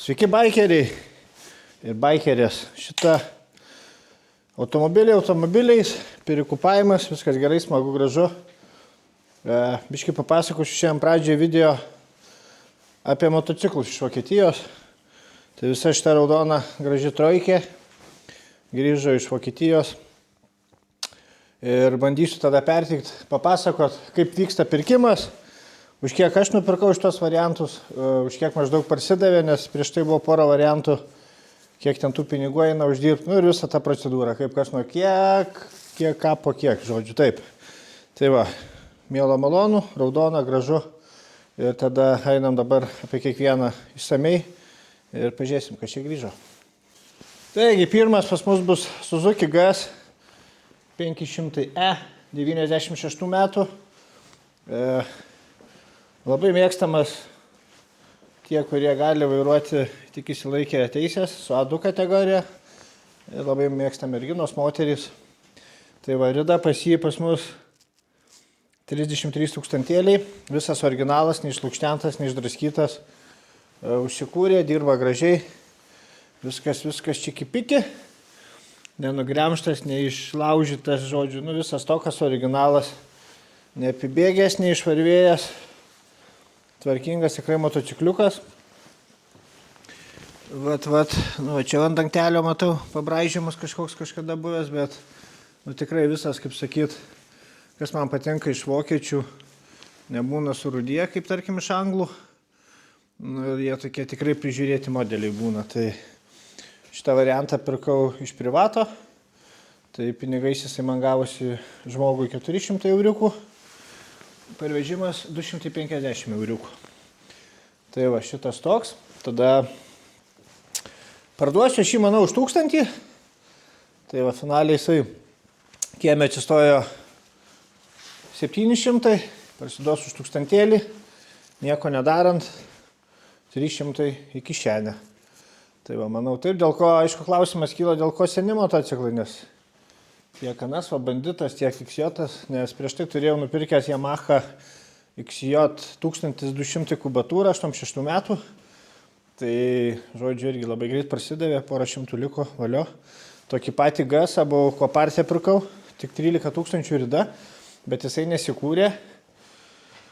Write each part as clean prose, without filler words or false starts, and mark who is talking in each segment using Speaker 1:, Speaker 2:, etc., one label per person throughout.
Speaker 1: Sveiki baikeriai ir baikerės. Šitą automobiliais, perikupavimas, viskas gerai, smagu, gražu. Biškai papasakosiu šiandien pradžioje video apie motociklus iš Vokietijos. Tai visa šita raudona graži trojkė grįžo iš Vokietijos. Ir bandysiu tada pertikti, papasakot, kaip vyksta pirkimas. Už kiek aš nupirkau šitos variantus, už kiek maždaug parsidavė, nes prieš tai buvo pora variantų, kiek ten tų pinigų eina uždirbti, ir visą tą procedūrą, kaip kas nuo kiek ką po kiek, žodžiu, taip. Tai va, mielo malonu, raudona, gražu, ir tada einam dabar apie kiekvieną išsamei ir pažiūrėsim, kas čia grįžo. Taigi, pirmas pas mus bus Suzuki GS 500e 96 metų. Labai mėgstamas tie, kurie gali vairuoti tik įsilaikę teisės su A2 kategorija. Labai mėgsta merginos, moterys. Tai va, rida pas jį pas mus 33 tūkstantėliai. Visas originalas, neišlukštentas, neišdraskytas. Užsikūrė, dirba gražiai. Viskas čiki-piki. Nenugriamštas, neišlaužytas, žodžiu. Visas tokas originalas. Neapibėgęs, neišvarvėjęs. Tvarkingas tikrai motocikliukas. Čia ant dangtelio matau pabraižymas kažkada buvęs, bet tikrai visas, kaip sakyt, kas man patinka iš vokiečių, nebūna surūdyje, kaip tarkim iš anglų. Ir jie tokie tikrai prižiūrėti modeliai būna. Tai šitą variantą pirkau iš privato. Tai pinigais jisai man gavosi žmogui 400 euriukų. Parvežimas 250 euriukų. Tai va, šitas toks. Tada parduosiu šį, manau, už 1000. Tai va, finaliai jisai kieme atsistojo 700. Parsiduosiu už 1000. Nieko nedarant. 300 į kišenę. Tai va, manau, taip, dėl ko, aišku, klausimas kyla, dėl ko seni motociklai, nes tiek Anas, Banditas, tiek XJ, nes prieš tai turėjau nupirkęs Yamaha XJ 1200 kubatūrą 86 metų. Tai, žodžiu, irgi labai greit prasidavė, porą šimtų liko, valio. Tokį patį GS, abu Kopartę pirkau, tik 13 000 rida, bet jisai nesikūrė.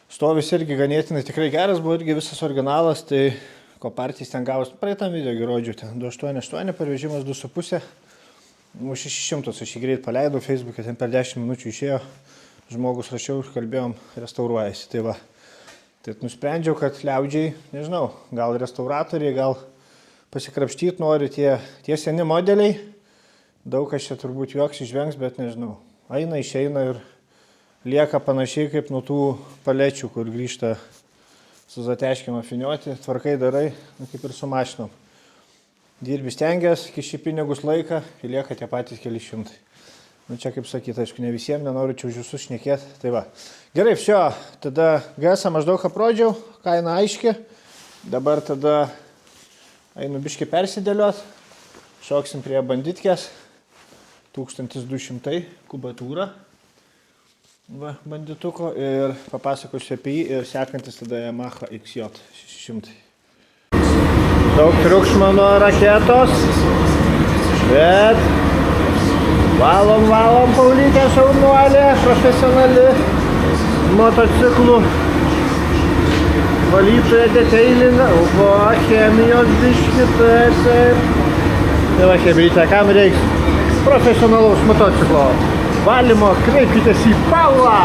Speaker 1: Stovis irgi ganėtinai tikrai geras, buvo irgi visas originalas, tai Kopartys ten gavus praeitam video, rodžiu, ten 288, parvežimas 2,5. Už 600 aš jį greit paleidau, Facebook'e ten per 10 minučių išėjo, žmogus rašiau, kalbėjom, restauruojasi. Tai va, tai nusprendžiau, kad liaudžiai, nežinau, gal restauratoriai, gal pasikrapštyti nori tie seni modeliai. Daug kas čia turbūt juoks išvengs, bet nežinau, eina, išeina ir lieka panašiai kaip nuo tų palečių, kur grįžta su zateškima finiuoti, tvarkai darai, kaip ir su mašinom. Dirbi stengiasi, kiši pinigus laiką, lieka tie patys keli šimtai. Čia kaip sakyti, aišku, ne visiems, nenoriu čia už visus šnekėti. Tai va. Gerai, tada GS maždaug aprodžiau, kaina aiški. Dabar tada einu biškai persidėliot. Šoksim prie Banditkės. 1200 kubatūrą. Va, Bandituko. Ir papasakosiu apie jį ir sekantis tada Yamaha XJ 600. Daug triukšmo nuo raketos, bet valom Paulytė šaunuolė, profesionali motociklų valytoja, detailinga, chemijos biški, taip. Tai va, chemijai, kam reiks profesionalaus motociklo valymo, kreipkitės į Paulą.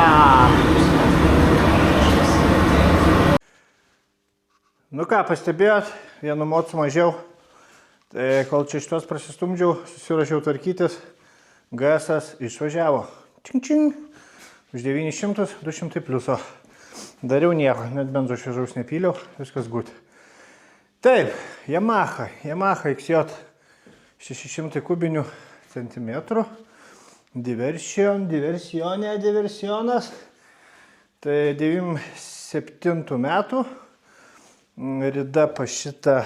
Speaker 1: Ką, pastebėjot, vienu mocu mažiau, tai kol čia šitos prasistumdžiau, susirašiau tvarkytis, GS išvažiavo. Čing. Už 900, 200 pliuso. Dariau nieko, net benzo šviežaus nepyliau, viskas gut. Taip, Yamaha XJ 600 kubinių centimetrų. Diversionas. Tai 97 metų. Rida pašita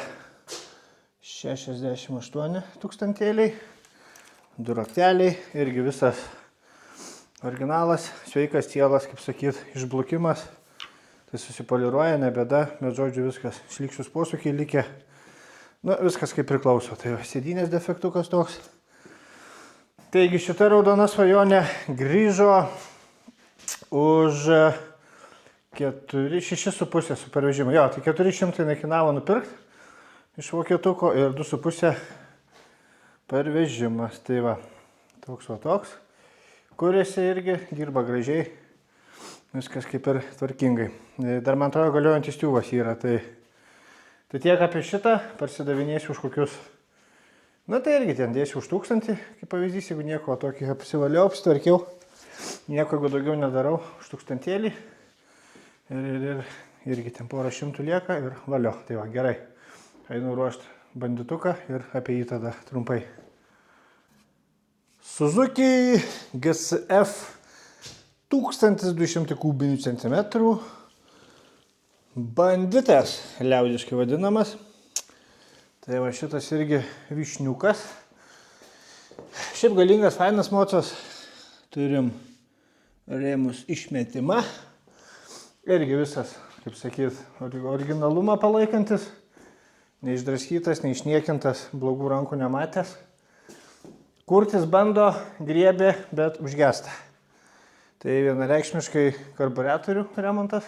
Speaker 1: 68 tūkstantėliai, du rakteliai, irgi visas originalas, sveikas tielas, kaip sakyt, išblukimas, tai susipoliruoja, ne bėda, bet žodžiu viskas, šlykščius posūkiai likę, Nu, viskas kaip priklauso. Tai sėdynės defektukas toks. Taigi šita raudona svajonė grįžo už 6,5 su pervežimu. Jo, tai 400 nekainavo nupirkti iš vokietuko ir 2,5 pervežimas. Tai va, toks va toks. Kuriasi irgi, dirba gražiai. Viskas kaip ir tvarkingai. Dar man atrodo galiojantis tiuvas yra. Tai tiek apie šitą, parsidavinėsiu už kokius. Na tai irgi ten dėsiu už 1000, kaip pavyzdys, jeigu nieko tokį apsivaliau, apsitvarkiau. Nieko, jeigu daugiau nedarau, už 1000. Ir irgi ten porą šimtų lieka ir valio. Tai va, gerai. Einu ruošti bandituką ir apie jį tada trumpai. Suzuki GSF 1200 kubinių centimetrų. Banditas, liaudiškai vadinamas. Tai va šitas irgi vyšniukas. Šiaip galingas, fainas mocas. Turim rėmus išmetimą. Irgi visas, kaip sakyt, originalumą palaikantis. Neišdraskytas, neišniekintas, blogų rankų nematęs. Kurtis bando, griebė, bet užgesta. Tai vienareikšmiškai karburatorių remontas,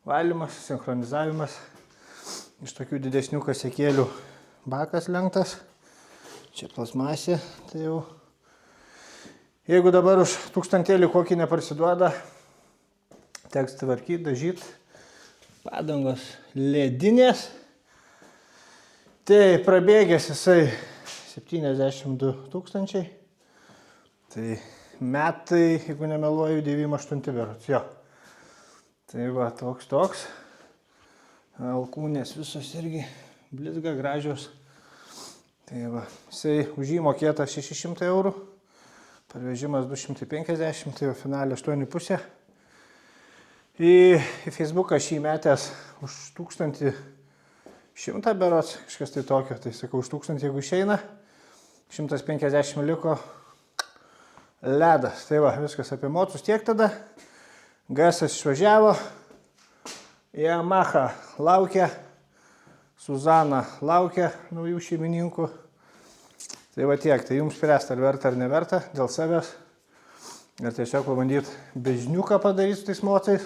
Speaker 1: valymas, sinchronizavimas. Iš tokių didesnių kasekėlių bakas lenktas. Čia plasmasė, tai jau. Jeigu dabar už 1000 kokį neparsiduoda, teks tvarkyti, dažyti. Padangos ledinės. Tai prabėgęs jisai 72 000. Tai metai, jeigu nemeluoju, 98 berods. Jo. Tai va, toks. Alkūnės visos irgi blizga, gražios. Tai va, jisai už jį mokėta 600 €. Parvežimas 250, tai va finalė 8,5. Į Facebooką aš jį metęs už 1100 berods, kažkas tai tokio. Tai sakau, už 1000 jeigu išeina, 150 liko ledas. Tai va, viskas apie mocus tiek tada. GS išvažiavo. Yamaha laukia. Suzana laukia naujų šeimininkų. Tai va tiek. Tai jums spręsti, ar verta ar neverta dėl savęs. Ir tiesiog pabandyti bežniuką padaryti su tais mocais.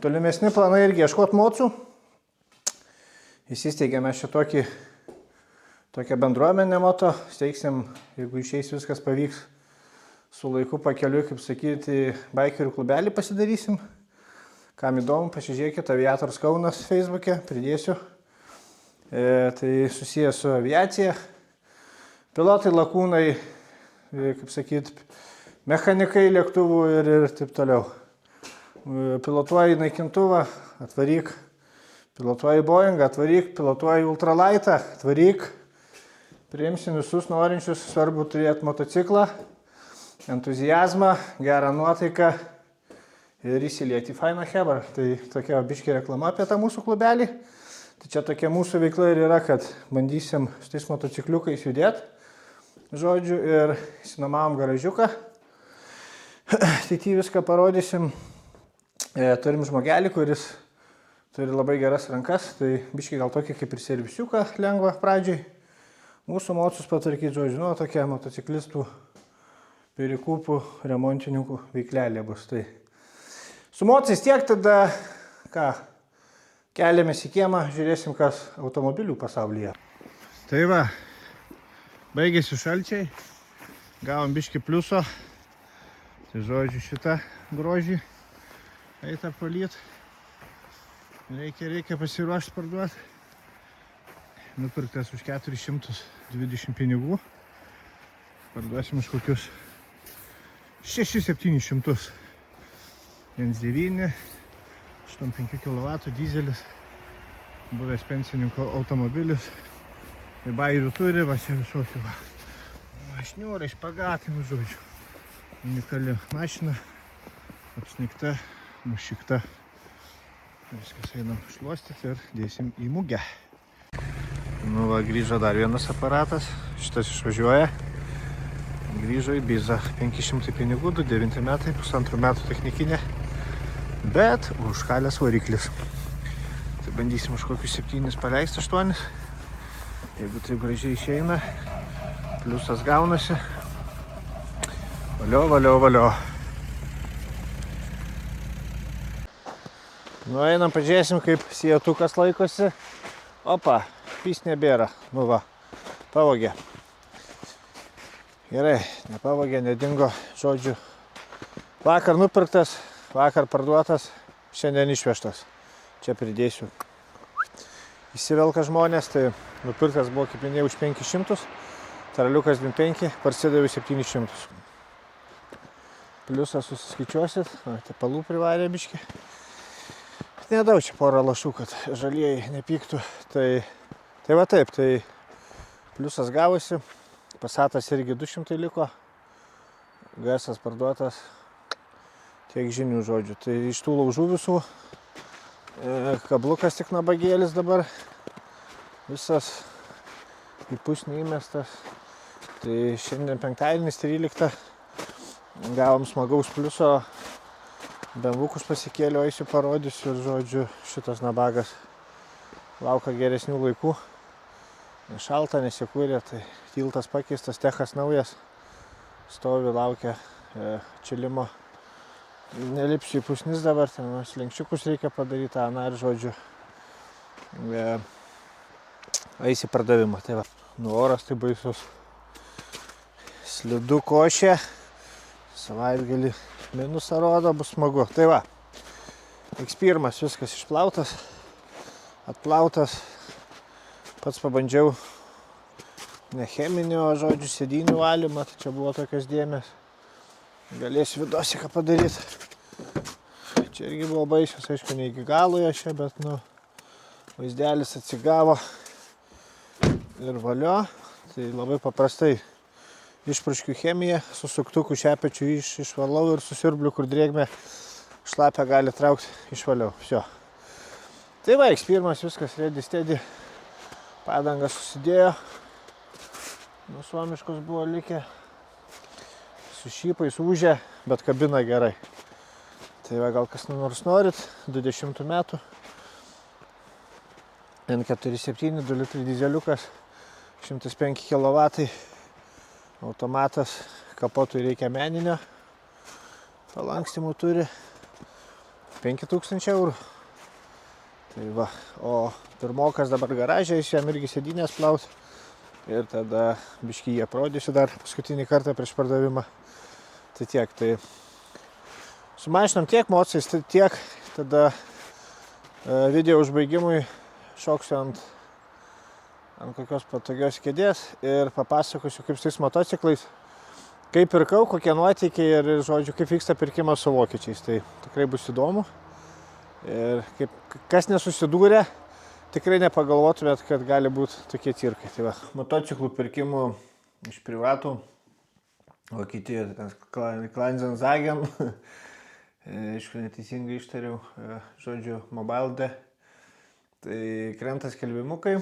Speaker 1: Tolimesni planai irgi ieškoti mocų. Įsisteigėme šitokį tokią bendruomenę moto, steigsim, jeigu išeis viskas pavyks, su laiku pakeliui, kaip sakyti, baikerių klubelį pasidarysim. Kam įdomu, pasižiūrėkit, Aviators Kaunas Facebook'e, pridėsiu. Tai susijęs su aviacija. Pilotai, lakūnai, kaip sakyt, mechanikai lėktuvų ir taip toliau. Pilotuoji naikintuvą, atvaryk. Pilotuoji Boeingą, atvaryk. Pilotuoji ultralaitą, atvaryk. Priimsim visus norinčius, svarbu turėti motociklą, entuziazmą, gerą nuotaiką ir įsilieti į fainą chebrą. Tai tokia biškė reklama apie tą mūsų klubelį. Tai čia tokia mūsų veikla ir yra, kad bandysim su tais motocikliukais judėti, žodžiu, ir išsinuomavom garažiuką. Tai viską parodysim. Turim žmogelį, kuris turi labai geras rankas, tai biškį gal tokį kaip ir servisiuką lengva pradžiai. Mūsų mocus patvarkyti, žodžiu, nu, tokia motociklistų, perikūpų, remontininkų veiklelė bus. Tai su mocais tiek, tada ką, keliamės į kiemą, žiūrėsim, kas automobilių pasaulyje. Tai va, baigėsi šalčiai, gavom biškį pliuso, tai žodžiu šitą grožį eita palyt, reikia pasiruošti parduoti. Nupirktas už 420 pinigų, parduosim už kokius 6-700. 1.9, 85 kW dizelis, buvęs pensininko automobilis, bairių turi, va čia visokių va. Mašniūrai, špagatai, žodžiu. Unikali mašina, apsnigta, nušikta. Viskas einam šluostyti ir dėsim į mugę. Nu va, grįžo dar vienas aparatas, šitas išvažiuoja. Grįžo į Bizą, 500 pinigų, 29 metai, 1,5 metų technikinė, bet užkalęs variklis. Tai bandysim už kokius 7 paleisti 8. Jeigu taip gražiai išeina, pliusas gaunasi. Valio. Nu, einam, pažiūrėsim, kaip sietukas laikosi. Opa, pys nebėra. Nu va, pavogė. Gerai, nepavogė, nedingo, žodžiu. Vakar nupirktas, vakar parduotas, šiandien išvežtas. Čia pridėsiu. Įsivelka žmonės, tai nupirktas buvo, kaip minėjau, už 500, taraliukas 25, parsidaviau 700. Pliusą susiskaičiuosit, tepalų privarė biškį. Nedaug čia porą lašų, kad žalieji nepyktų. Tai va taip, tai pliusas gavosi, Passatas irgi 200 liko, GS parduotas, tiek žinių žodžių. Tai iš tų laužų visų, kablukas tik nabagėlis dabar, visas į pusnį įmestas. Tai šiandien penktadienis 13, gavom smagaus pliuso, bemvukus pasikėliau, eisiu parodysiu ir žodžiu, šitas nabagas laukia geresnių laikų. Šalta, nesikūrė, tai tiltas pakeistas, techas naujas, stovi, laukia čilimo. Nelipsiu į pusnis dabar, ten slenkščiukus reikia padaryti, na ir žodžiu, eisi pardavimą. Tai va, nu oras tai baisus. Slidu košė, savaitgalį minusą rodo, bus smagu. Tai va, X1 viskas išplautas, atplautas. Pats pabandžiau ne cheminio, žodžiu, sėdynių valymą, tai čia buvo tokios dėmės. Galėsiu vidosiką padaryti. Čia irgi buvo baisios, aišku, ne iki galo jo čia, bet, nu, vaizdelis atsigavo ir valio. Tai labai paprastai išpurškiu chemiją, su suktuku šepečiu išvalau ir susiurbliu, kur drėgmė šlapę gali traukti, išvaliau. Всё. Tai va, X1 viskas ready steady. Padangas susidėjo, nu suomiškos buvo likę, su šypais užė, bet kabina gerai. Tai va, gal kas nors norit, 20 metų, N47, 2 litrai dizeliukas, 105 kW, automatas, kapotui reikia meninio, palankstymų turi, 5000 eurų. Tai va, o pirmokas dabar garaže, jis jam irgi sėdynės plaut. Ir tada biškį jį aprodysiu dar paskutinį kartą prieš pardavimą. Tai tiek, tai sumažinom tiek mocais, tai tiek. Tada video užbaigimui šoksiu ant kokios patogios kėdės ir papasakosiu, kaip su tais motociklais, kaip pirkau, kokie nuotykiai ir, žodžiu, kaip vyksta pirkimas su vokiečiais. Tai tikrai bus įdomu. Ir kas nesusidūrė, tikrai nepagalvotumėt, kad gali būti tokie cirkai. Tai va, motociklų pirkimų iš privatų, Vokietijoje, Kleinzenzagen, aišku, neteisingai ištariau, žodžiu, Mobile. Tai krenta skelbimukai.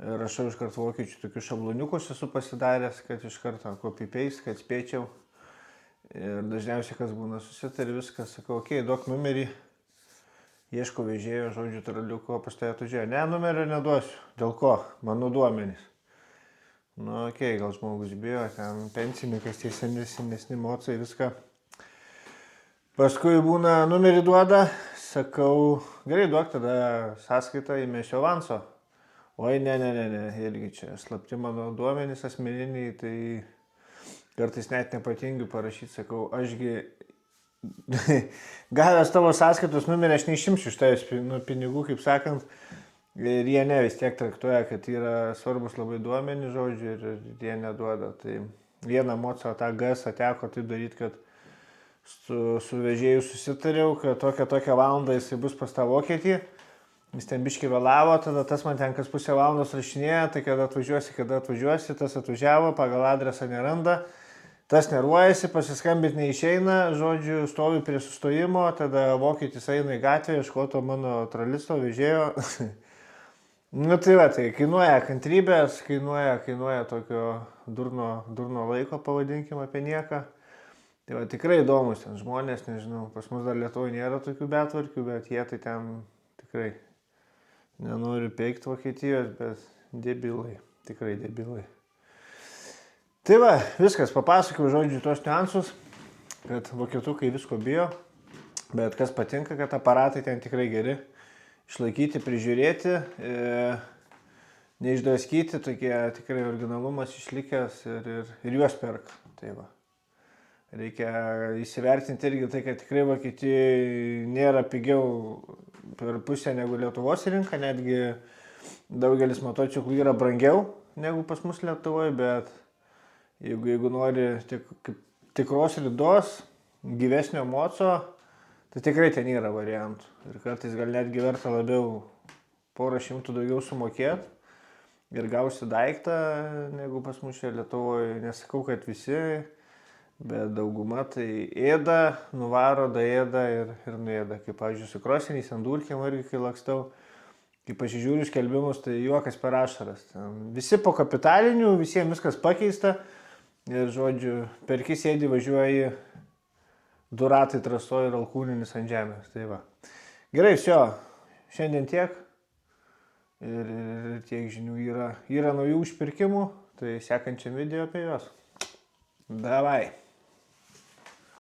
Speaker 1: Rašau iš karto vokiečių tokius šabloniukus esu pasidaręs, kad iš karto copy-paste, kad spėčiau. Ir dažniausiai, kas būna, susitari viskas, sakau, okei, duok numerį, ieško vežėjo, žodžiu, taraliuko, pas tai atvažiuoja. Ne, numerio neduosiu. Dėl ko? Mano duomenys. Nu, okei, gal žmogus bijo, ten pensininkas, tie senesni mocai, viską. Paskui būna, numerį duoda, sakau, gerai, duok tada sąskaitą įmesiu avanso. Oi, ne, irgi čia slapti mano duomenys asmeniniai, tai kartais net nepatingiu parašyti, sakau, ašgi gavęs tavo sąskaitos numerį, aš neišimsiu iš tavęs pinigų, kaip sakant, ir jie ne vis tiek traktuoja, kad yra svarbus labai duomenys, žodžiu, ir jie neduoda. Tai vieną moco tą GS teko tai daryti, kad su vežėju susitariau, kad tokią valandą jisai bus pas tą vokietį. Jis ten biškį vėlavo, tada tas man ten kas pusę valandos rašinėja, tai kada atvažiuosi, tas atvažiavo, pagal adresą neranda. Tas nervuojasi, pasiskambinti neišeina, žodžiu, stovi prie sustojimo, tada vokietis eina į gatvę, ieškoto mano tralisto vežėjo. Nu tai va, tai kainuoja kantrybės, kainuoja tokio durno laiko, pavadinkim, apie nieką. Tai va, tikrai įdomus ten žmonės, nežinau, pas mus dar Lietuvoje nėra tokių betvarkių, bet jie tai ten tikrai. Nenoriu peikti Vokietijos, bet debilai, tikrai debilai. Tai va, viskas, papasakau žodžiu tos niuansus, kad vokietukai visko bijo, bet kas patinka, kad aparatai ten tikrai geri, išlaikyti, prižiūrėti, neišdraskyti, tokie tikrai originalumas išlikęs ir juos perka. Tai va. Reikia įsivertinti irgi tai, kad tikrai Vokietijoje nėra pigiau per pusę negu Lietuvos rinka, netgi daugelis motociklų yra brangiau negu pas mus Lietuvoje, bet jeigu nori tikros ridos, gyvesnio moco, tai tikrai ten yra variantų. Ir kartais gal netgi verta labiau porą šimtų daugiau sumokėti ir gausi daiktą, negu pas mus čia Lietuvoje. Nesakau, kad visi, bet dauguma tai ėda, nuvaro, daėda ir nuėda. Kaip, pavyzdžiui, su krosiniais ant dulkėm irgi, kai lakstau, kai pasižiūriu skelbimus, tai juokas per ašaras. Visi po kapitalinių, visiems viskas pakeista. Ir, žodžiu, perki sėdi, važiuoji, du ratai trasoji ir alkūninis ant žemės. Tai va. Gerai, šiandien tiek. Ir tiek žinių yra naujų užpirkimų, tai sekančiam video apie juos. Davai.